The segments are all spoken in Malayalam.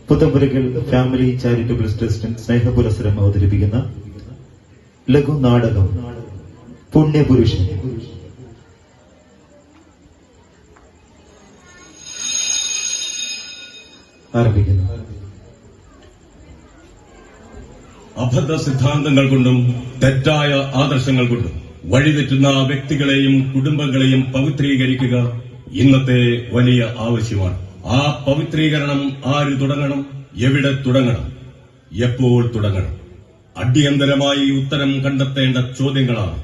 പുത്തമ്പുരയ്ക്കൽ ഫാമിലി ചാരിറ്റബിൾ ട്രസ്റ്റ് സ്നേഹപുരസ്സരം അവതരിപ്പിക്കുന്ന ലഘു നാടകം പുണ്യപുരുഷൻ. ആരംഭിക്കുന്നു. അബദ്ധ സിദ്ധാന്തങ്ങൾ കൊണ്ടും തെറ്റായ ആദർശങ്ങൾ കൊണ്ടും വഴിതെറ്റുന്ന വ്യക്തികളെയും കുടുംബങ്ങളെയും പവിത്രീകരിക്കുക ഇന്നത്തെ വലിയ ആവശ്യമാണ്. ആ പവിത്രീകരണം ആര് തുടങ്ങണം, എവിടെ തുടങ്ങണം, എപ്പോൾ തുടങ്ങണം? അടിയന്തരമായി ഉത്തരം കണ്ടെത്തേണ്ട ചോദ്യങ്ങളാണ്.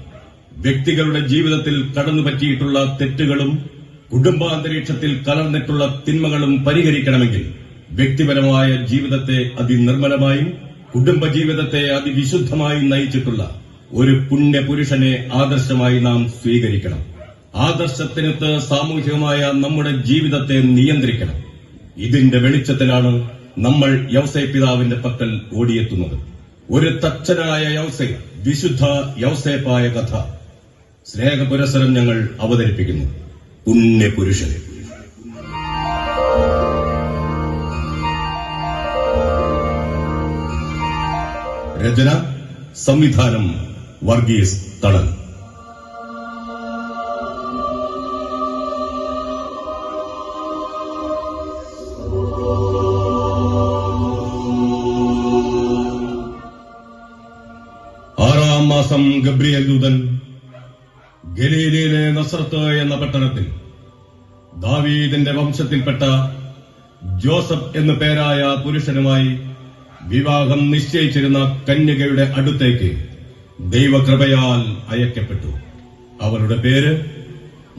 വ്യക്തികളുടെ ജീവിതത്തിൽ കടന്നുപറ്റിയിട്ടുള്ള തെറ്റുകളും കുടുംബാന്തരീക്ഷത്തിൽ കലർന്നിട്ടുള്ള തിന്മകളും പരിഹരിക്കണമെങ്കിൽ വ്യക്തിപരമായ ജീവിതത്തെ അതിനിർമ്മലമായും കുടുംബജീവിതത്തെ അതിവിശുദ്ധമായും നയിച്ചിട്ടുള്ള ഒരു പുണ്യപുരുഷനെ ആദർശമായി നാം സ്വീകരിക്കണം. ആദർശത്തിനൊത്ത് സാമൂഹികമായ നമ്മുടെ ജീവിതത്തെ നിയന്ത്രിക്കണം. ഇതിന്റെ വെളിച്ചത്തിലാണ് നമ്മൾ യൗസേ പിതാവിന്റെ പക്കൽ ഓടിയെത്തുന്നത്. ഒരു തച്ചനായ യൗസേ, വിശുദ്ധ യൗസേപ്പായ കഥ സ്നേഹപുരസ്സരം ഞങ്ങൾ അവതരിപ്പിക്കുന്നു. പുണ്യപുരുഷൻ. രചന, സംവിധാനം വർഗീസ് തളൽ. ആറാം മാസം ഗബ്രിയേൽ ദൂതൻ ഗലീലയിലെ നസ്രത്ത് എന്ന പട്ടണത്തിൽ ദാവീദിന്റെ വംശത്തിൽപ്പെട്ട ജോസഫ് എന്നു പേരായ പുരുഷനുമായി വിവാഹം നിശ്ചയിച്ചിരുന്ന കന്യകയുടെ അടുത്തേക്ക് ദൈവകൃപയാൽ അയക്കപ്പെട്ടു. അവളുടെ പേര്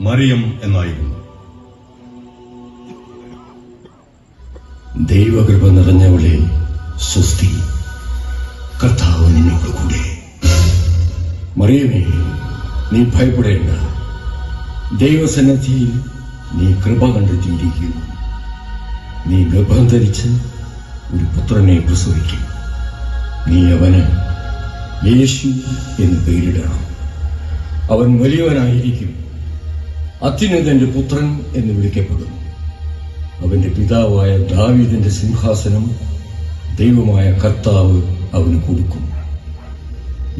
മറിയം എന്നായിരുന്നു. ദൈവകൃപ നിറഞ്ഞവളെ സ്വസ്തി, കർത്താവ് നിന്നോടുകൂടെ. മറിയമേ, നീ ഭയപ്പെടേണ്ട. ദൈവസന്നിധിയിൽ നീ കൃപ കണ്ടെത്തിയിരിക്കുന്നു. നീ ഗർഭം ധരിച്ച് ഒരു പുത്രനെ പ്രസവിക്കും. നീ അവന് യേശു എന്ന് പേരിടണം. അവൻ വലിയവനായിരിക്കും, അത്യുന്നതന്റെ പുത്രൻ എന്ന് വിളിക്കപ്പെടും. അവന്റെ പിതാവായ ദാവീദിന്റെ സിംഹാസനം ദൈവമായ കർത്താവ് അവന് കൊടുക്കും.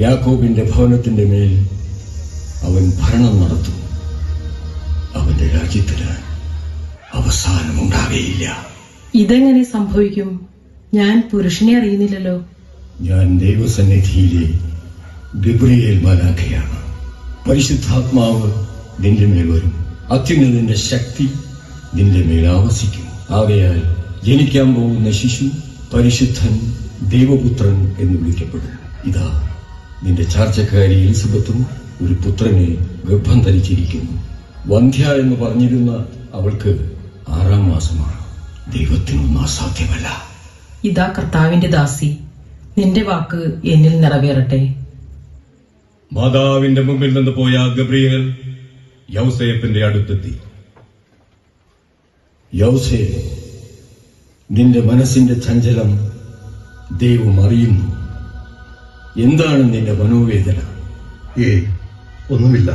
യാക്കോബിന്റെ ഭവനത്തിന്റെ മേൽ അവൻ ഭരണം നടത്തും. അവന്റെ രാജ്യത്തിന് അവസാനമുണ്ടാകുകയില്ല. ഇതെങ്ങനെ സംഭവിക്കും? ഞാൻ പുരുഷനെ അറിയുന്നില്ലല്ലോ. ഞാൻ ദൈവസന്നിധിയിലെ ഗബ്രിയേൽ മാലാഖയാണ്. പരിശുദ്ധാത്മാവ് നിന്റെ മേൽ വരും. അത്യുന്നതന്റെ ശക്തി നിന്റെ മേൽ ആവസിക്കും. ആകയാൽ ജനിക്കാൻ പോകുന്ന ശിശു പരിശുദ്ധൻ, ദൈവപുത്രൻ എന്ന് വിളിക്കപ്പെടും. ഇതാ, നിന്റെ ചാർച്ചക്കാരി എലിസബത്തും ഒരു പുത്രനെ ഗർഭം ധരിച്ചിരിക്കുന്നു. വന്ധ്യ എന്ന് പറഞ്ഞിരുന്ന അവൾക്ക് 6-ാം മാസമാണ്. ദൈവത്തിനൊന്നും അസാധ്യമല്ല. ഇതാ കർത്താവിന്റെ ദാസി, നിന്റെ വാക്ക് എന്നിൽ നിറവേറട്ടെ. മാതാവിന്റെ മുമ്പിൽ നിന്ന് പോയ ഗബ്രിയേൽ യൗസേപ്പിന്റെ അടുത്തെത്തി. യൗസേ, നിന്റെ മനസ്സിന്റെ ചഞ്ചലം ദൈവം അറിയുന്നു. എന്താണ് നിന്റെ മനോവേദന? ഒന്നുമില്ല,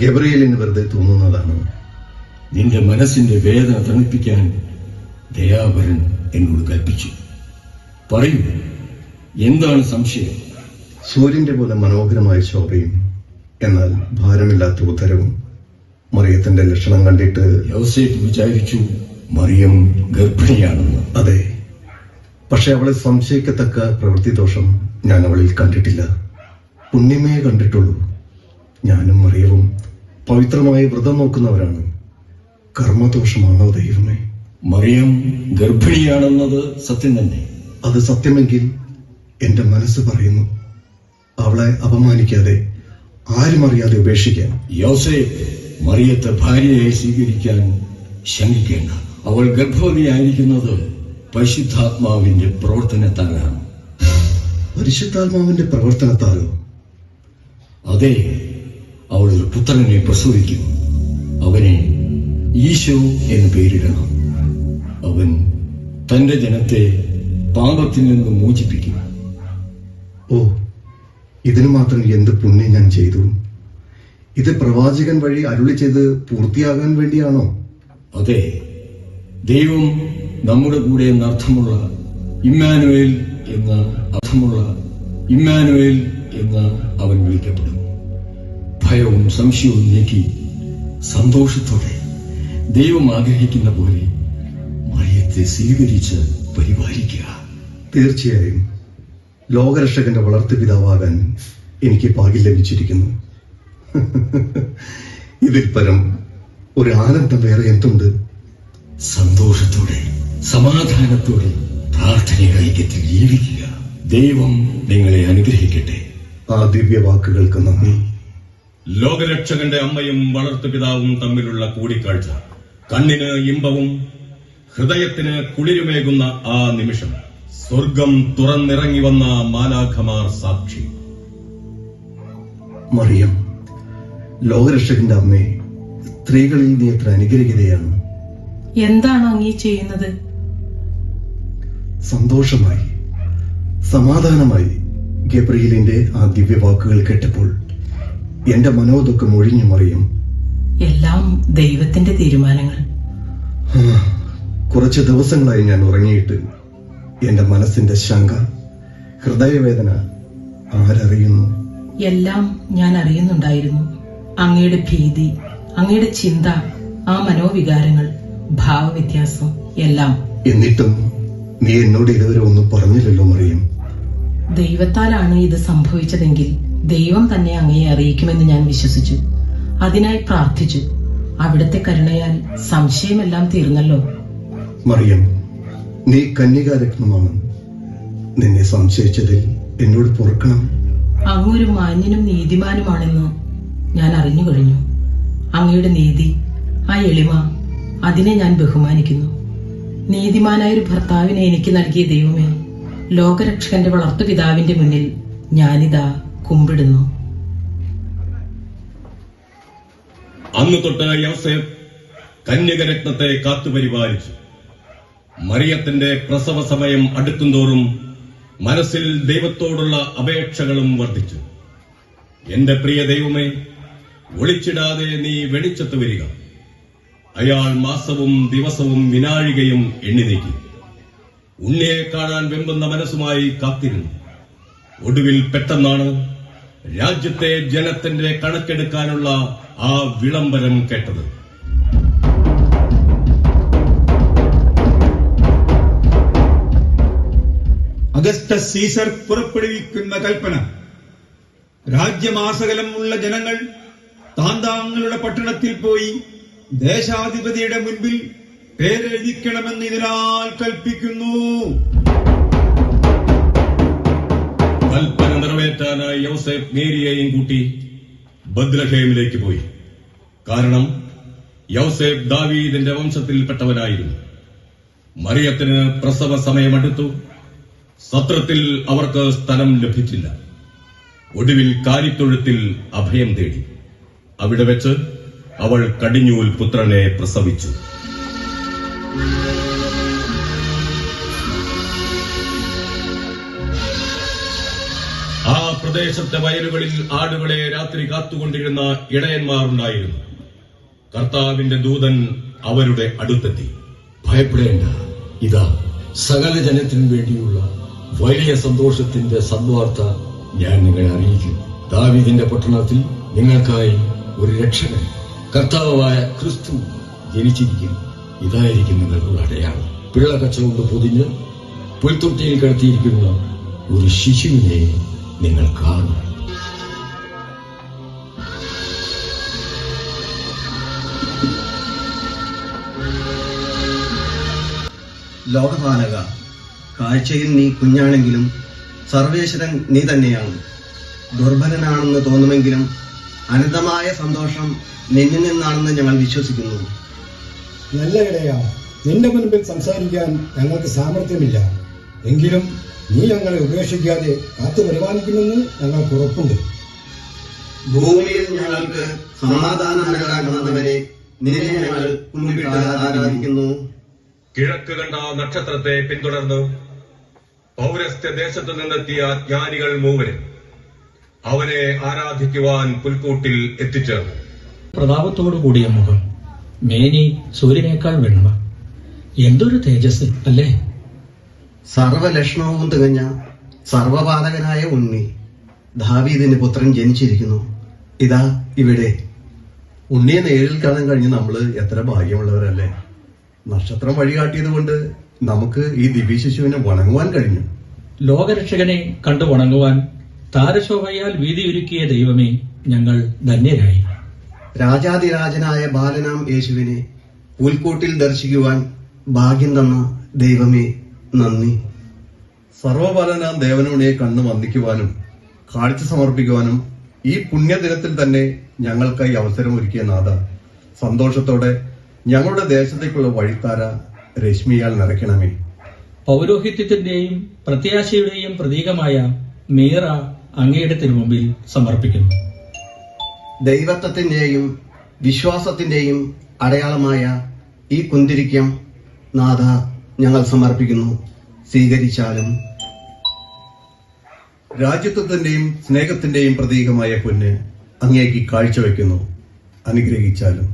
ഗബ്രിയേലിന് വെറുതെ തോന്നുന്നതാണ്. നിന്റെ മനസ്സിന്റെ വേദന തണുപ്പിക്കാൻ ദയാപരൻ എന്നോട് കൽപ്പിച്ചു. പറയൂ, എന്താണ് സംശയം? സൂര്യന്റെ പോലെ മനോഹരമായ ശോഭയും എന്നാൽ ഭാരമില്ലാത്ത ഉദരവും. മറിയത്തിന്റെ ലക്ഷണം കണ്ടിട്ട് യൗസേപ്പ് വിചാരിച്ചു മറിയം ഗർഭിണിയാണെന്ന്. അതെ, പക്ഷെ അവളെ സംശയിക്കത്തക്ക പ്രവൃത്തിദോഷം ഞാൻ അവളിൽ കണ്ടിട്ടില്ല. പുണ്യമേ കണ്ടിട്ടുള്ളൂ. ഞാനും മറിയവും പവിത്രമായി വ്രതം നോക്കുന്നവരാണ്. കർമ്മദോഷമാണോ ദൈവമേ? മറിയം ഗർഭിണിയാണെന്നത് സത്യം തന്നെ. അത് സത്യമെങ്കിൽ എന്റെ മനസ്സ് പറയുന്നു അവളെ അപമാനിക്കാതെ, ആരും അറിയാതെ ഉപേക്ഷിക്കാൻ. യോസേപ്പ് മറിയത്തെ ഭാര്യയായി സ്വീകരിക്കാൻ ശങ്കിക്കേണ്ട. അവൾ ഗർഭവതിയായിരിക്കുന്നത് പരിശുദ്ധാത്മാവിന്റെ പ്രവർത്തനത്താലാണ്. പരിശുദ്ധാത്മാവിന്റെ പ്രവർത്തനത്താലോ? അതെ, അവൾ ഒരു പുത്രനെ പ്രസവിക്കും. അവനെ ഈശോ എന്ന് പേരിടണം. അവൻ തന്റെ ജനത്തെ പാപത്തിൽ നിന്ന് മോചിപ്പിക്കും. ഓ, ഇതിനു മാത്രം എന്ത് പുണ്യം ഞാൻ ചെയ്തു! ഇത് പ്രവാചകൻ വഴി അരുളി ചെയ്ത് പൂർത്തിയാകാൻ വേണ്ടിയാണോ? അതെ, ദൈവം നമ്മുടെ കൂടെ എന്നർത്ഥമുള്ള ഇമ്മാനുവേൽ എന്ന് അവൻ വിളിക്കപ്പെടും. ഭയവും സംശയവും നീക്കി സന്തോഷത്തോടെ ദൈവം ആഗ്രഹിക്കുന്ന പോലെ മറിയത്തെ സ്വീകരിച്ച് പരിപാലിക്കുക. തീർച്ചയായും ലോകരക്ഷകന്റെ വളർത്തുപിതാവാകാൻ എനിക്ക് ഭാഗ്യം ലഭിച്ചിരിക്കുന്നു. ഇതിൽ പരം ഒരു ആനന്ദം വേറെ എന്തുണ്ട്? സന്തോഷത്തോടെ സമാധാനത്തോടെ പ്രാർത്ഥനയുടെ ഐക്യത്തിൽ ജീവിക്കുക. ദൈവം നിങ്ങളെ അനുഗ്രഹിക്കട്ടെ. ആ ദിവ്യവാക്കുകൾക്ക് നന്ദി. ലോകരക്ഷകന്റെ അമ്മയും വളർത്തുപിതാവും തമ്മിലുള്ള കൂടിക്കാഴ്ച കണ്ണിന് ഇമ്പവും ഹൃദയത്തിന് കുളിരുമേകുന്ന ആ നിമിഷം സ്വർഗം തുറന്നിറങ്ങി വന്ന മാലാഖമാർ സാക്ഷി. മറിയം, ലോകരക്ഷകന്റെ അമ്മേ, സ്ത്രീകളിൽ നീ എത്ര അനുഗ്രഹിതയാണ്. എന്താണ് അങ്ങീ ചെയ്യുന്നത്? സന്തോഷമായി സമാധാനമായി ഗബ്രിയേലിന്റെ ആ ദിവ്യവാക്കുകൾ കേട്ടപ്പോൾ എന്റെ മനോദുഃഖം ഒഴിഞ്ഞു. മറിയം, എല്ലാം ദൈവത്തിന്റെ തീരുമാനങ്ങൾ. കുറച്ച് ദിവസങ്ങളായി ഞാൻ ഉറങ്ങിയിട്ട് എന്റെ മനസ്സിന്റെ ശങ്ക, ഹൃദയവേദന ആരറിയുന്നു? എല്ലാം ഞാൻ അറിയുന്നുണ്ടായിരുന്നു. അങ്ങയുടെ ഭീതി, അങ്ങയുടെ ചിന്ത, ആ മനോവികാരങ്ങൾ, ഭാവവ്യത്യാസം എല്ലാം. എന്നിട്ടും നീ എന്നോട് ഇതുവരെ ഒന്നും പറഞ്ഞില്ലല്ലോ മറിയം. ദൈവത്താലാണ് ഇത് സംഭവിച്ചതെങ്കിൽ ദൈവം തന്നെ അങ്ങയെ അറിയിക്കുമെന്ന് ഞാൻ വിശ്വസിച്ചു. അതിനായി പ്രാർത്ഥിച്ചു. അവിടുത്തെ കരുണയാൽ സംശയമെല്ലാം തീർന്നല്ലോ. മറിയം, നീ കന്യകാരത്നമാണ്. നിന്നെ സംശയിച്ചതിൽ എന്നോട് പൊറുക്കണം. അങ്ങൊരു മാന്യനും നീതിമാനുമാണെന്ന് ഞാൻ അറിഞ്ഞു കഴിഞ്ഞു. അങ്ങയുടെ നീതി, ആ എളിമ, അതിനെ ഞാൻ ബഹുമാനിക്കുന്നു. നീതിമാനായൊരു ഭർത്താവിനെ എനിക്ക് നൽകിയ ദൈവമേ, ലോകരക്ഷകന്റെ വളർത്തുപിതാവിന്റെ മുന്നിൽ ഞാനിതാ കുമ്പിടുന്നു. അന്നു തൊട്ട് യോസേഫ് കന്യകരത്നത്തെ കാത്തുപരിപാലിച്ചു. മറിയത്തിന്റെ പ്രസവ സമയം അടുക്കുന്തോറും മനസ്സിൽ ദൈവത്തോടുള്ള അപേക്ഷകളും വർദ്ധിച്ചു. എന്റെ പ്രിയ ദൈവമേ, ഒളിച്ചിടാതെ നീ വെളിച്ചത്ത് വരിക. അയാൾ മാസവും ദിവസവും വിനാഴികയും എണ്ണി നീക്കി. ഉണ്ണിയെ കാണാൻ വെമ്പുന്ന മനസ്സുമായി കാത്തിരുന്നു. ഒടുവിൽ പെട്ടെന്നാണ് രാജ്യത്തെ ജനത്തിന്റെ കണക്കെടുക്കാനുള്ള ആ വിളംബരം കേട്ടത്. അഗസ്റ്റസ് സീസർ പുറപ്പെടുവിക്കുന്ന കൽപ്പന. രാജ്യമാസകലമുള്ള ജനങ്ങൾ താന്താങ്ങളുടെ പട്ടണത്തിൽ പോയി ദേശാധിപതിയുടെ മുൻപിൽ പേരെഴുതിക്കണമെന്ന് ഇതിനാൽ കൽപ്പിക്കുന്നു. കൽപ്പന നിറവേറ്റാനായി യോസേഫ് മേരിയെയും കൂട്ടി ബത്ലഹേമിലേക്ക് പോയി. കാരണം യോസേഫ് ദാവീദിന്റെ വംശത്തിൽപ്പെട്ടവനായിരുന്നു. മറിയത്തിന് പ്രസവ സമയമടുത്തു. സത്രത്തിൽ അവർക്ക് സ്ഥലം ലഭിച്ചില്ല. ഒടുവിൽ കാലിത്തൊഴുത്തിൽ അഭയം തേടി. അവിടെ വെച്ച് അവൾ കടിഞ്ഞൂൽ പുത്രനെ പ്രസവിച്ചു. ആ പ്രദേശത്തെ വയലുകളിൽ ആടുകളെ രാത്രി കാത്തുകൊണ്ടിരുന്ന ഇടയന്മാരുണ്ടായിരുന്നു. കർത്താവിന്റെ ദൂതൻ അവരുടെ അടുത്തെത്തി. ഭയപ്പെടേണ്ട, ഇതാ സകല ജനത്തിനു വേണ്ടിയുള്ള വലിയ സന്തോഷത്തിന്റെ സദ്വാർത്ത ഞാൻ നിങ്ങളെ അറിയിക്കുന്നു. ദാവീദിന്റെ പട്ടണത്തിൽ നിങ്ങൾക്കായി ഒരു രക്ഷകൻ, കർത്താവായ ക്രിസ്തു ജനിച്ചിരിക്കുന്നു. ഇതായിരിക്കും നിങ്ങൾക്കുള്ള അടയാളം. പിള്ളകച്ച കൊണ്ട് പൊതിഞ്ഞ് പുൽത്തൊട്ടിയിൽ കിടത്തിയിരിക്കുന്ന ഒരു ശിശുവിനെ നിങ്ങൾ കാണും. ലോകപാലക, കാഴ്ചയിൽ നീ കുഞ്ഞാണെങ്കിലും സർവേശ്വരൻ നീ തന്നെയാണ്. ദുർബലനാണെന്ന് തോന്നുമെങ്കിലും അനന്തമായ സന്തോഷം നിന്നിൽ നിന്നാണെന്ന് ഞങ്ങൾ വിശ്വസിക്കുന്നു. നല്ല ഇടയാ, നിന്റെ മുൻപിൽ സംസാരിക്കാൻ ഞങ്ങൾക്ക് സാമർഥ്യമില്ല. എങ്കിലും നീ ഞങ്ങളെ ഉപേക്ഷിക്കാതെ കാത്തു പരിപാലിക്കുമെന്ന് ഞങ്ങൾക്ക് ഉറപ്പുണ്ട്. ഭൂമിയിൽ ഞങ്ങൾക്ക് സമാധാനം നൽകാവുന്നവരെ നിന്നെ ഞങ്ങൾ കുമ്പിട്ട് ആരാധിക്കുന്നു. കിഴക്ക് കണ്ട നക്ഷത്രത്തെ പിന്തുടർന്ന് പൗരസ്ത്യ ദേശത്തു നിന്നെത്തിയ ജ്ഞാനികൾ മൂവരും അവനെ ആരാധിക്കുവാൻ പുൽക്കൂട്ടിൽ എത്തിച്ചേർന്നു. പ്രതാപത്തോടു കൂടിയ മുഖം, മേനി സൂര്യനേക്കാൾ വെണ്മ, എന്തൊരു തേജസ് അല്ലേ? സർവലക്ഷണവും തികഞ്ഞ സർവപാതകനായ ഉണ്ണി ദാവീദിന് പുത്രൻ ജനിച്ചിരിക്കുന്നു. ഇതാ ഇവിടെ. ഉണ്ണിയെ നേരിൽ കാണാൻ കഴിഞ്ഞ് നമ്മള് എത്ര ഭാഗ്യമുള്ളവരല്ലേ. നക്ഷത്രം വഴികാട്ടിയത് കൊണ്ട് നമുക്ക് ഈ ദിവ്യശിശുവിനെ വണങ്ങുവാൻ കഴിഞ്ഞു. ലോകരക്ഷകനെ കണ്ടു വണങ്ങുവാൻ താരശോഭയാൽ വീതിയൊരുക്കിയ ദൈവമേ, ഞങ്ങൾ ധന്യരായി. രാജാതിരാജനായ ബാലനാം യേശുവിനെ പുൽക്കൂട്ടിൽ ദർശിക്കുവാൻ ഭാഗ്യം തന്ന ദൈവമേ നന്ദി. സർവബലനാം ദേവനുണ്ണിയെ കണ്ണു വന്ദിക്കുവാനും കാഴ്ച സമർപ്പിക്കുവാനും ഈ പുണ്യദിനത്തിൽ തന്നെ ഞങ്ങൾക്കായി അവസരം ഒരുക്കിയ നാഥ, സന്തോഷത്തോടെ ഞങ്ങളുടെ ദേശത്തേക്കുള്ള വഴിത്താര രശ്മിയാൽ നിറയ്ക്കണമേ. പൗരോഹിത്യത്തിന്റെയും പ്രത്യാശയുടെയും പ്രതീകമായ മീറ അങ്ങയുടെ തിരുമുമ്പിൽ സമർപ്പിക്കുന്നു. ദൈവത്വത്തിന്റെയും വിശ്വാസത്തിന്റെയും അടയാളമായ ഈ കുന്തിരിക്കം നാഥ ഞങ്ങൾ സമർപ്പിക്കുന്നു. സ്വീകരിച്ചാലും. രാജ്യത്വത്തിന്റെയും സ്നേഹത്തിന്റെയും പ്രതീകമായ പൊന്ന് അങ്ങേക്ക് കാഴ്ചവെക്കുന്നു. അനുഗ്രഹിച്ചാലും.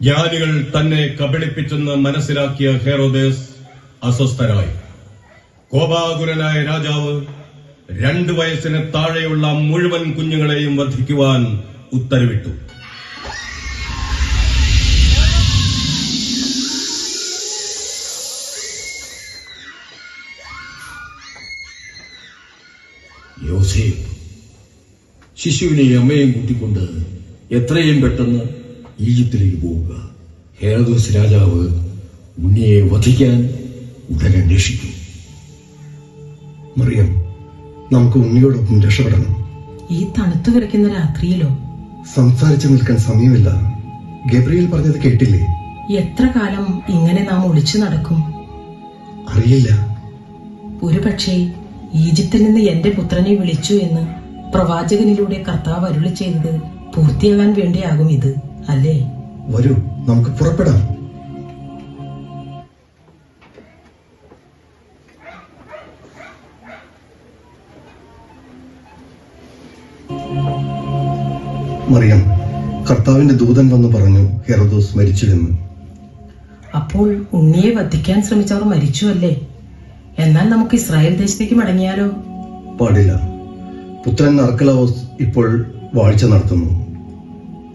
ജ്ഞാനികൾ തന്നെ കബളിപ്പിച്ചെന്ന് മനസ്സിലാക്കിയ ഹെറോദേസ് അസ്വസ്ഥരായി. കോപാകുലനായ രാജാവ് 2 വയസ്സിന് താഴെയുള്ള മുഴുവൻ കുഞ്ഞുങ്ങളെയും വധിക്കുവാൻ ഉത്തരവിട്ടു. യോസേഫ് ശിശുവിനെയും അമ്മയും കൂട്ടിക്കൊണ്ട് എത്രയും പെട്ടെന്ന് ഈജിപ്തിലേക്ക് പോവുക. ഹെരോദോസ് രാജാവ് ഉണ്ണിയെ വധിക്കാൻ ഉടൻ അന്വേഷിക്കും. മറിയം, നമുക്ക് ഉണ്ണിയോടൊപ്പം രക്ഷപ്പെടണം. ഈ തണുത്തു വിറയ്ക്കുന്ന രാത്രിയിലോ? സംസാരിച്ചു നിൽക്കാൻ സമയമില്ല. ഗബ്രിയേൽ പറഞ്ഞത് കേട്ടില്ലേ? എത്ര കാലം ഇങ്ങനെ നാം ഒളിച്ചു നടക്കും? അറിയില്ല. ഒരുപക്ഷെ ഈജിപ്തിൽ നിന്ന് എന്റെ പുത്രനെ വിളിച്ചു എന്ന് പ്രവാചകനിലൂടെ കർത്താവ് അരുളി ചെയ്തത് പൂർത്തിയാകാൻ വേണ്ടിയാകും ഇത്, അല്ലേ? വരൂ, നമുക്ക് പുറപ്പെടാം. മറിയം, കർത്താവിന്റെ ദൂതൻ വന്ന് പറഞ്ഞു ഹെറോദോസ് മരിച്ചുവെന്ന്. അപ്പോൾ ഉണ്ണിയെ വധിക്കാൻ ശ്രമിച്ചവർ മരിച്ചു അല്ലേ? എന്നാൽ നമുക്ക് ഇസ്രായേൽ ദേശത്തേക്ക് മടങ്ങിയാലോ? പാടില്ല. പുത്രൻ അർക്കലവോസ് ഇപ്പോൾ വാഴ്ച നടത്തുന്നു.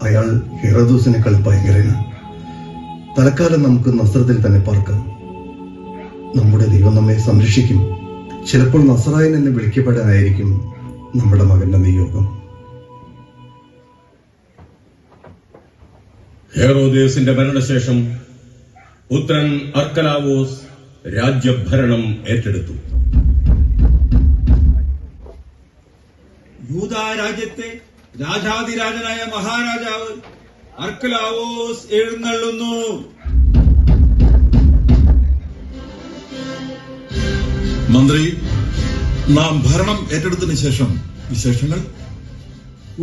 അയാൾ ഹെറോദോസിനേക്കാൾ ഭയങ്കരനാണ്. തൽക്കാലം നമുക്ക് നസ്രത്തിൽ തന്നെ പാർക്കാം. നമ്മുടെ ദൈവം നമ്മെ സംരക്ഷിക്കും. ചിലപ്പോൾ നസ്രായൻ എന്ന് വിളിക്കപ്പെടാനായിരിക്കും നമ്മുടെ മകന്റെ നിയോഗം. ഹെറോദേസിന്റെ മരണശേഷം പുത്രൻ അർക്കലാവോസ് രാജ്യഭരണം ഏറ്റെടുത്തു. യൂദാ രാജ്യത്തെ രാജാതിരാജനായ മഹാരാജാവ് അർക്കലാവോസ് എഴുന്നള്ളുന്നു. മന്ത്രി, നാം ഭരണം ഏറ്റെടുത്തതിന് ശേഷം വിശേഷങ്ങൾ?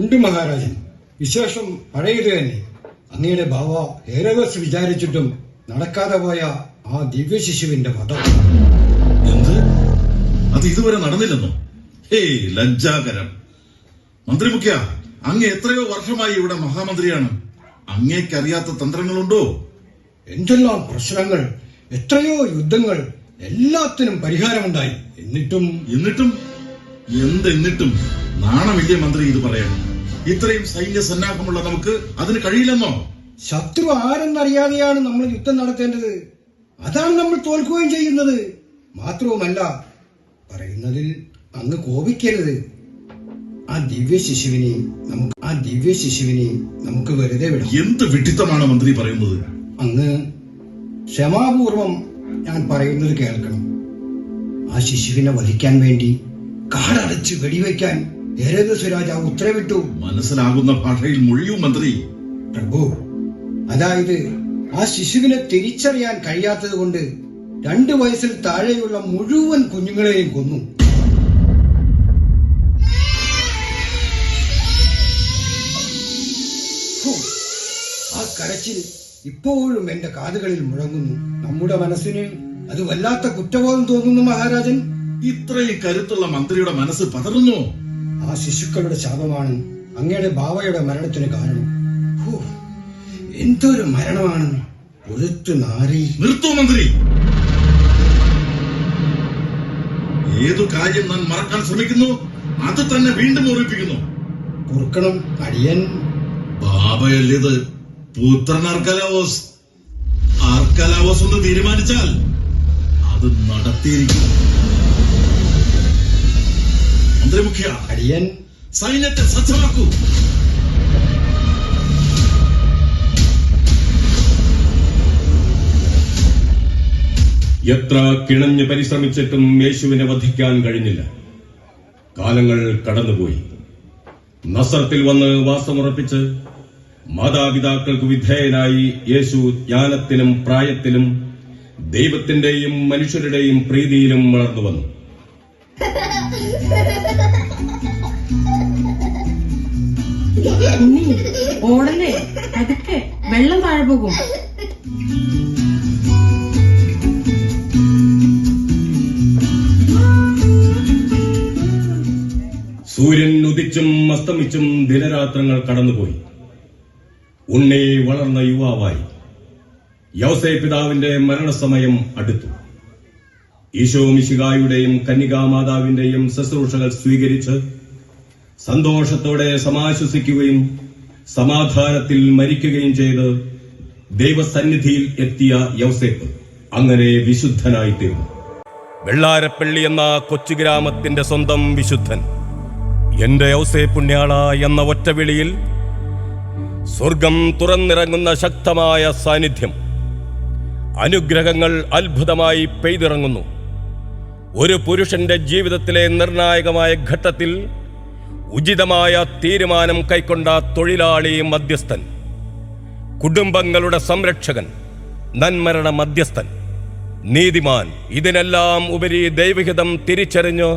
ഉണ്ട് മഹാരാജൻ. വിശേഷം പഴയത് തന്നെ. അങ്ങയുടെ ബാവ ഹെരോദോസ് വിചാരിച്ചിട്ടും നടക്കാതെ പോയ ആ ദിവ്യശിശുവിന്റെ വധം. എന്ത്? അത് ഇതുവരെ നടന്നില്ലെന്നോ? ഹേയ്, ലജ്ജാകരം. മന്ത്രി മുഖ്യ, അങ്ങ് എത്രയോ വർഷമായി ഇവിടെ മഹാമന്ത്രിയാണ്. അങ്ങേക്കറിയാത്ത തന്ത്രങ്ങളുണ്ടോ? എന്തെല്ലാം പ്രശ്നങ്ങൾ, എത്രയോ യുദ്ധങ്ങൾ, എല്ലാത്തിനും പരിഹാരമുണ്ടായി. എന്നിട്ടും എന്നിട്ടും നാണമില്ലേ മന്ത്രി ഇത് പറയാൻ? ഇത്രയും സൈന്യ സന്നാഹമുള്ള നമുക്ക് അതിന് കഴിയില്ലെന്നോ? ശത്രു ആരെന്നറിയാതെയാണ് നമ്മൾ യുദ്ധം നടത്തേണ്ടത്. അതാണ് നമ്മൾ തോൽക്കുകയും ചെയ്യുന്നത്. മാത്രവുമല്ല, പറയുന്നതിൽ അങ്ങ് കോപിക്കരുത്. ആ ദിവ്യശിശുവിനെ നമുക്ക് വെറുതെ വിടാം. എന്ത് വിഡ്ഢിത്തമാണ് മന്ത്രി പറയുന്നത്? അങ്ങ് ക്ഷമാപൂർവം ഞാൻ പറയുന്നത് കേൾക്കണം. ആ ശിശുവിനെ വധിക്കാൻ വേണ്ടി കാടടച്ച് വെടിവെക്കാൻ ഹെരോദോസ് രാജാവ് ഉത്തരവിട്ടു. മനസ്സിലാകുന്ന ഭാഷയിൽ മൊഴിയൂ മന്ത്രി. പ്രഭു, അതായത് ആ ശിശുവിനെ തിരിച്ചറിയാൻ കഴിയാത്തത് കൊണ്ട് 2 വയസ്സിൽ താഴെയുള്ള മുഴുവൻ കുഞ്ഞുങ്ങളെയും കൊന്നു. ആ കരച്ചിൽ ഇപ്പോഴും എന്റെ കാതുകളിൽ മുഴങ്ങുന്നു. നമ്മുടെ മനസ്സിന് അത് വല്ലാത്ത കുറ്റബോധം തോന്നുന്നു മഹാരാജൻ. ഇത്രയും കരുത്തുള്ള മന്ത്രിയുടെ മനസ്സ് പതറുന്നു. ആ ശിശുക്കളുടെ ശാപമാണ് അങ്ങയുടെ ബാവയുടെ മരണത്തിന് കാരണം. എന്തൊരു മരണമാണ്! പുഴുത്തു നാറി. നിർത്തൂ മന്ത്രി. ഏതു കാര്യം ഞാൻ മറക്കാൻ ശ്രമിക്കുന്നു അത് തന്നെ വീണ്ടും ഓർമ്മിപ്പിക്കുന്നു. പൊറുക്കണം അടിയൻ. ബാബയല്ലിത് പുത്രൻ അർക്കലാവോസ്. അർക്കലാവോസ് ഒന്ന് തീരുമാനിച്ചാൽ അത് നടത്തിയിരിക്കും. മന്ത്രിമുഖ്യ, അടിയൻ. സൈന്യത്തെ സജ്ജമാക്കൂ. എത്ര കിണഞ്ഞു പരിശ്രമിച്ചിട്ടും യേശുവിനെ വധിക്കാൻ കഴിഞ്ഞില്ല. കാലങ്ങൾ കടന്നുപോയി. നസ്രത്തിൽ വന്ന് വാസമുറപ്പിച്ച് മാതാപിതാക്കൾക്ക് വിധേയനായി യേശു ജ്ഞാനത്തിലും പ്രായത്തിലും ദൈവത്തിന്റെയും മനുഷ്യരുടെയും പ്രീതിയിലും വളർന്നു വന്നു. ഓടല്ലേ, പതുക്കെ, വെള്ളം താഴെ പോകും. സൂര്യൻ ഉദിച്ചും അസ്തമിച്ചും ദിനരാത്രങ്ങൾ കടന്നുപോയി. ഉണ്ണി വളർന്ന യുവാവായി. യൗസേപ്പ് പിതാവിന്റെ മരണസമയം അടുത്തു. ഈശോ മിശിഹായുടെയും കന്യകാമാതാവിന്റെയും ശുശ്രൂഷകൾ സ്വീകരിച്ച് സന്തോഷത്തോടെ സമാശ്വസിക്കുകയും സമാധാനത്തിൽ മരിക്കുകയും ചെയ്ത് ദൈവസന്നിധിയിൽ എത്തിയ യൗസേപ്പ് അങ്ങനെ വിശുദ്ധനായിത്തീർന്നു. വെള്ളാരപ്പള്ളി എന്ന കൊച്ചുഗ്രാമത്തിന്റെ സ്വന്തം വിശുദ്ധൻ, എന്റെ യൗസേപ്പ് പുണ്യാള എന്ന ഒറ്റവിളിയിൽ സ്വർഗം തുറന്നിറങ്ങുന്ന ശക്തമായ സാന്നിധ്യം. അനുഗ്രഹങ്ങൾ അത്ഭുതമായി പെയ്തിറങ്ങുന്നു. ഒരു പുരുഷന്റെ ജീവിതത്തിലെ നിർണായകമായ ഘട്ടത്തിൽ ഉചിതമായ തീരുമാനം കൈക്കൊണ്ട തൊഴിലാളി മധ്യസ്ഥൻ, കുടുംബങ്ങളുടെ സംരക്ഷകൻ, നന്മരണ മധ്യസ്ഥൻ, നീതിമാൻ, ഇതിനെല്ലാം ഉപരി ദൈവഹിതം തിരിച്ചറിഞ്ഞ്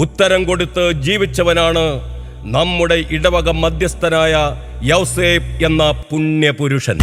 ഉത്തരം കൊടുത്ത് ജീവിച്ചവനാണ് നമ്മുടെ ഇടവക മധ്യസ്ഥനായ യൗസേപ്പ് എന്ന പുണ്യപുരുഷൻ.